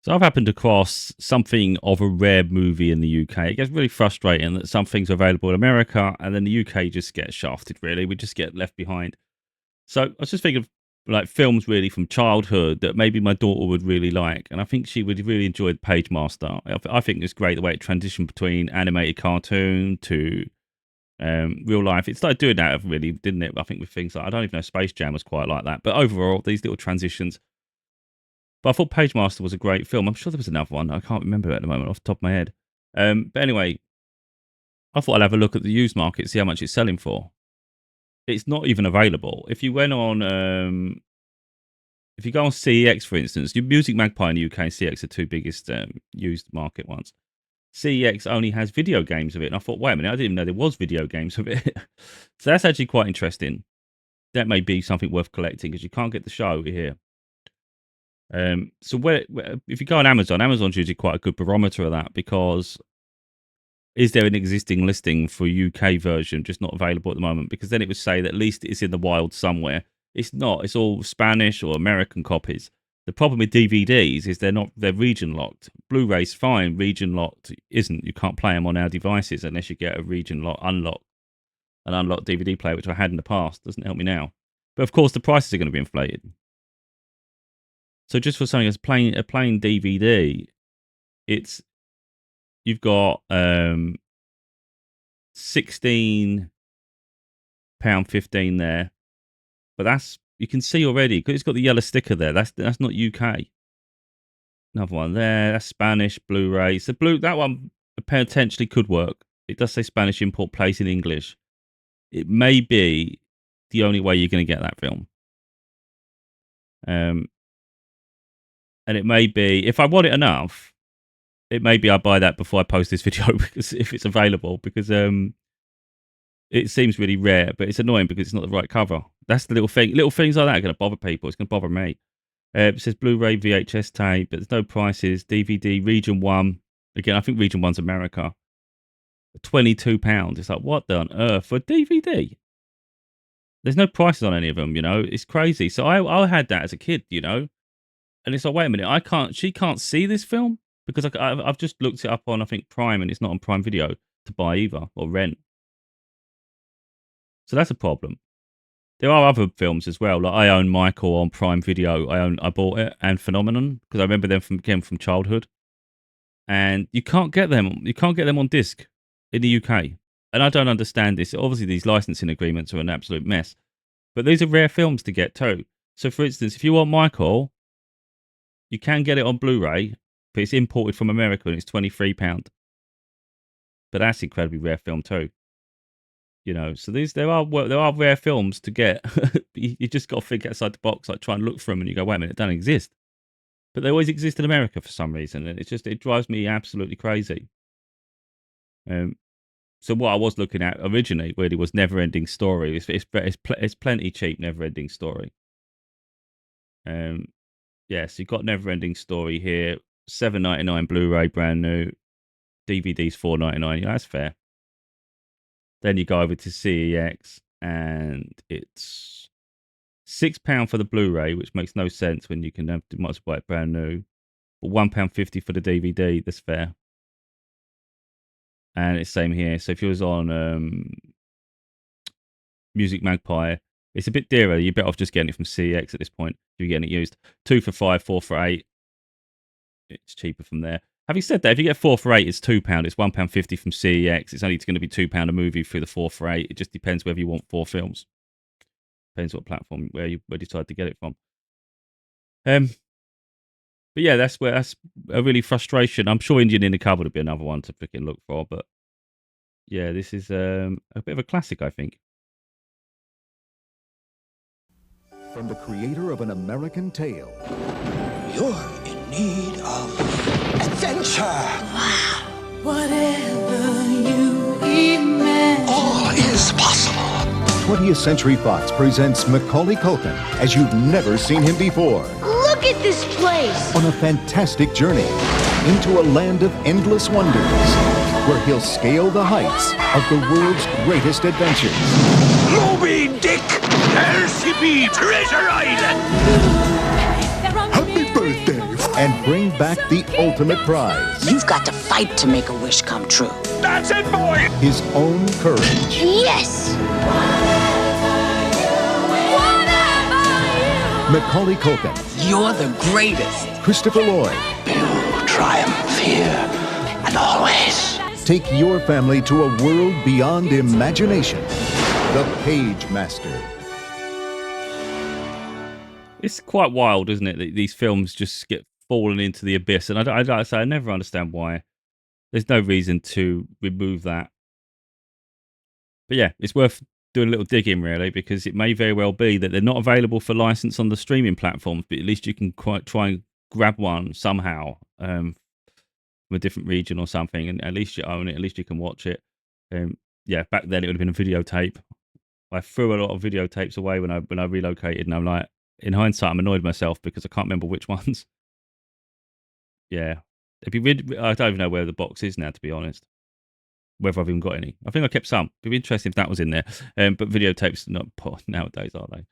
So I've happened across something of a rare movie in the UK. It gets really frustrating that some things are available in America and then the UK just gets shafted, really. We just get left behind. So I was just thinking of like films really from childhood that maybe my daughter would really like. And I think she would really enjoy Pagemaster. I think it's great the way it transitioned between animated cartoon to real life. It started doing that really, didn't it? I think with things like, I don't even know, Space Jam was quite like that. But overall, these little transitions. But I thought Pagemaster was a great film. I'm sure there was another one. I can't remember it at the moment off the top of my head. But anyway, I thought I'd have a look at the used market, see how much it's selling for. It's not even available. If you went on, if you go on CEX, for instance, your Music Magpie in the UK and CEX are two biggest used market ones. CEX only has video games of it. And I thought, wait a minute, I didn't even know there was video games of it. So that's actually quite interesting. That may be something worth collecting because you can't get the show here. So if you go on Amazon, Amazon's usually quite a good barometer of that because is there an existing listing for UK version just not available at the moment? Because then it would say that at least it's in the wild somewhere. It's not. It's all Spanish or American copies. The problem with DVDs is they're region locked. Blu-ray's fine, region locked isn't. You can't play them on our devices unless you get a region lock an unlocked DVD player, which I had in the past. Doesn't help me now. But of course, the prices are going to be inflated. So just for something as a plain DVD, you've got £16.15 there, but you can see already because it's got the yellow sticker there. That's not UK. Another one there. That's Spanish Blu-ray. So that one potentially could work. It does say Spanish import place in English. It may be the only way you're going to get that film. And it may be, if I want it enough, it may be I buy that before I post this video because if it's available, because it seems really rare, but it's annoying because it's not the right cover. That's the little thing. Little things like that are going to bother people. It's going to bother me. It says Blu-ray VHS tape, but there's no prices. DVD Region 1. Again, I think Region 1's America. £22. It's like, what on earth for DVD? There's no prices on any of them, It's crazy. So I had that as a kid, And it's like, wait a minute, she can't see this film? Because I've just looked it up on, I think, Prime, and it's not on Prime Video to buy either, or rent. So that's a problem. There are other films as well. Like I own Michael on Prime Video. I bought it, and Phenomenon, because I remember them from childhood. And you can't get them. You can't get them on disc in the UK. And I don't understand this. Obviously, these licensing agreements are an absolute mess. But these are rare films to get too. So, for instance, if you want Michael, you can get it on Blu-ray, but it's imported from America and it's £23. But that's an incredibly rare film too. So there are rare films to get. You just got to think outside the box, like try and look for them, and you go, wait a minute, they don't exist. But they always exist in America for some reason, and it drives me absolutely crazy. So what I was looking at originally really was Never Ending Story. It's plenty cheap, Never Ending Story. Yes, you've got Never Ending Story here, $7.99 Blu-ray, brand new. DVD's $4.99. Yeah, that's fair. Then you go over to CEX, and it's £6 for the Blu-ray, which makes no sense when you can have might as well buy it brand new. But £1.50 for the DVD, that's fair. And it's same here. So if you was on Music Magpie, it's a bit dearer. You're better off just getting it from CEX at this point. If you're getting it used, 2 for £5, 4 for £8. It's cheaper from there. Having said that, if you get 4 for £8, it's £2. It's £1.50 from CEX. It's only going to be £2 a movie through the 4 for £8. It just depends whether you want 4 films. Depends what platform where you decide to get it from. But yeah, that's a really frustration. I'm sure Indian in the Cupboard would be another one to freaking look for. But yeah, this is a bit of a classic, I think. From the creator of An American Tale. You're in need of adventure. Wow. Whatever you imagine. All is possible. 20th Century Fox presents Macaulay Culkin as you've never seen him before. Look at this place! On a fantastic journey into a land of endless wonders, where he'll scale the heights of the world's greatest adventures. Moby Dick! LCP Treasure Island! Happy birthday! and bring back the ultimate prize, You've got to fight to make a wish come true. That's it, boy! his own courage. Yes! Macaulay Culkin, You're the greatest. Christopher Lloyd. You triumph here and always. Take your family to a world beyond imagination. The Pagemaster. It's quite wild, isn't it? That these films just get fallen into the abyss, and I never understand why. There's no reason to remove that. But yeah, it's worth doing a little digging, really, because it may very well be that they're not available for license on the streaming platforms, but at least you can quite try and grab one somehow from a different region or something, and at least you own it, at least you can watch it. Yeah, back then it would have been a videotape. I threw a lot of videotapes away when I relocated, and I'm like, in hindsight, I'm annoyed myself because I can't remember which ones. Yeah. I don't even know where the box is now, to be honest. Whether I've even got any. I think I kept some. It'd be interesting if that was in there. But videotapes are not put nowadays, are they?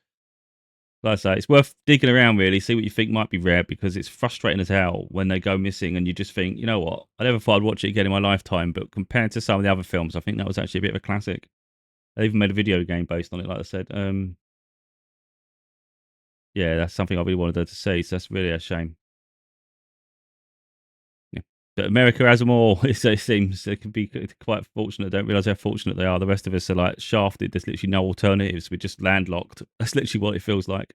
Like I say, it's worth digging around, really, see what you think might be rare, because it's frustrating as hell when they go missing and you just think, you know what, I never thought I'd watch it again in my lifetime, but compared to some of the other films, I think that was actually a bit of a classic. They even made a video game based on it, like I said. Yeah, that's something I really wanted to see, so that's really a shame. Yeah. But America has them all. It seems they can be quite fortunate. Don't realise how fortunate they are. The rest of us are like shafted. There's literally no alternatives. We're just landlocked. That's literally what it feels like.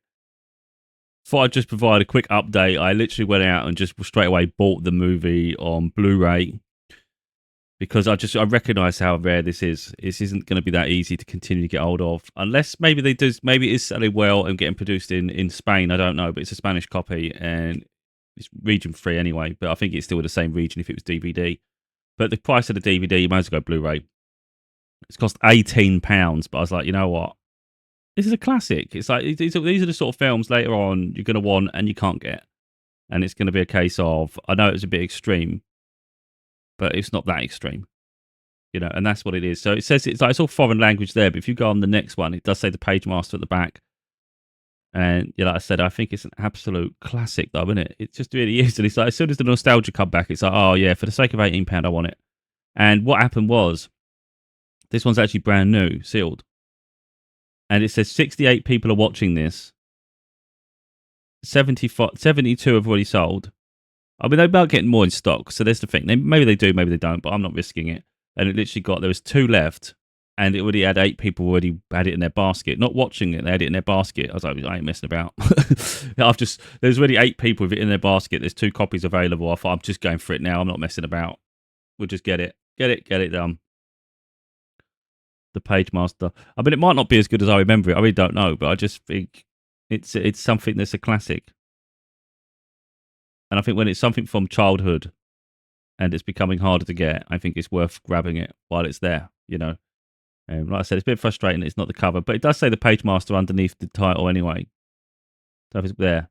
Thought I'd just provide a quick update. I literally went out and just straight away bought the movie on Blu-ray because I recognise how rare this is. This isn't going to be that easy to continue to get hold of, unless maybe they do. Maybe it is selling well and getting produced in Spain. I don't know, but it's a Spanish copy and it's region free anyway. But I think it's still the same region if it was DVD. But the price of the DVD, you might as well go Blu-ray. It's cost £18, but I was like, you know what? This is a classic. It's like these are the sort of films later on you're going to want and you can't get, and it's going to be a case of, I know it was a bit extreme, but it's not that extreme, you know, and that's what it is. So it says it's all foreign language there, but if you go on the next one, it does say the Pagemaster at the back. And yeah, like I said, I think it's an absolute classic, though, isn't it? It just really is. And it's like as soon as the nostalgia come back, it's like, oh yeah, for the sake of £18, I want it. And what happened was, this one's actually brand new, sealed, and it says 68 people are watching this. 72 have already sold. I mean, they're about getting more in stock, so there's the thing. Maybe they do, maybe they don't, but I'm not risking it. And it literally there was 2 left, and it already had 8 people already had it in their basket. Not watching it, they had it in their basket. I was like, I ain't messing about. There's already 8 people with it in their basket. There's 2 copies available. I thought, I'm just going for it now. I'm not messing about. We'll just get it done. The Pagemaster. I mean, it might not be as good as I remember it. I really don't know, but I just think it's something that's a classic. And I think when it's something from childhood and it's becoming harder to get, I think it's worth grabbing it while it's there, you know. Like I said, it's a bit frustrating that it's not the cover, but it does say the Pagemaster underneath the title anyway. So it's there.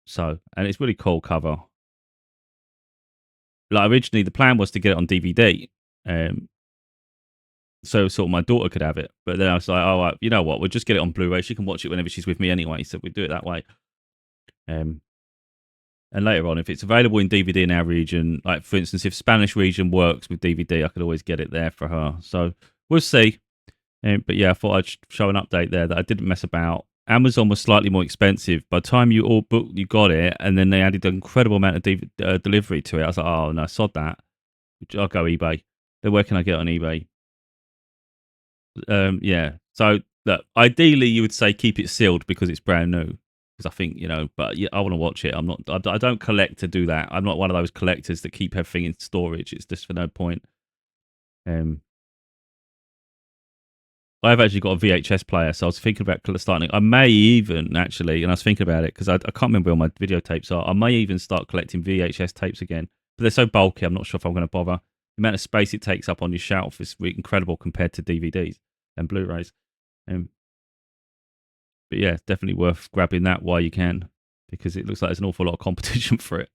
So, and it's really cool cover. Like originally, the plan was to get it on DVD. So sort of my daughter could have it. But then I was like, oh, you know what? We'll just get it on Blu-ray. She can watch it whenever she's with me anyway. So we do it that way. And later on, if it's available in DVD in our region, like for instance, if Spanish region works with DVD, I could always get it there for her. So we'll see. But yeah, I thought I'd show an update there that I didn't mess about. Amazon was slightly more expensive. By the time you all booked, you got it, and then they added an incredible amount of delivery to it. I was like, oh, no, sod that. I'll go eBay. Then where can I get on eBay? Yeah. So look, ideally, you would say keep it sealed because it's brand new. Because I think, you know, but yeah, I want to watch it. I don't collect to do that. I'm not one of those collectors that keep everything in storage. It's just for no point. I've actually got a VHS player, so I was thinking about starting. I may even actually, and I was thinking about it because I can't remember where my videotapes are. I may even start collecting VHS tapes again, but they're so bulky. I'm not sure if I'm going to bother. The amount of space it takes up on your shelf is incredible compared to DVDs and Blu-rays. But yeah, it's definitely worth grabbing that while you can, because it looks like there's an awful lot of competition for it.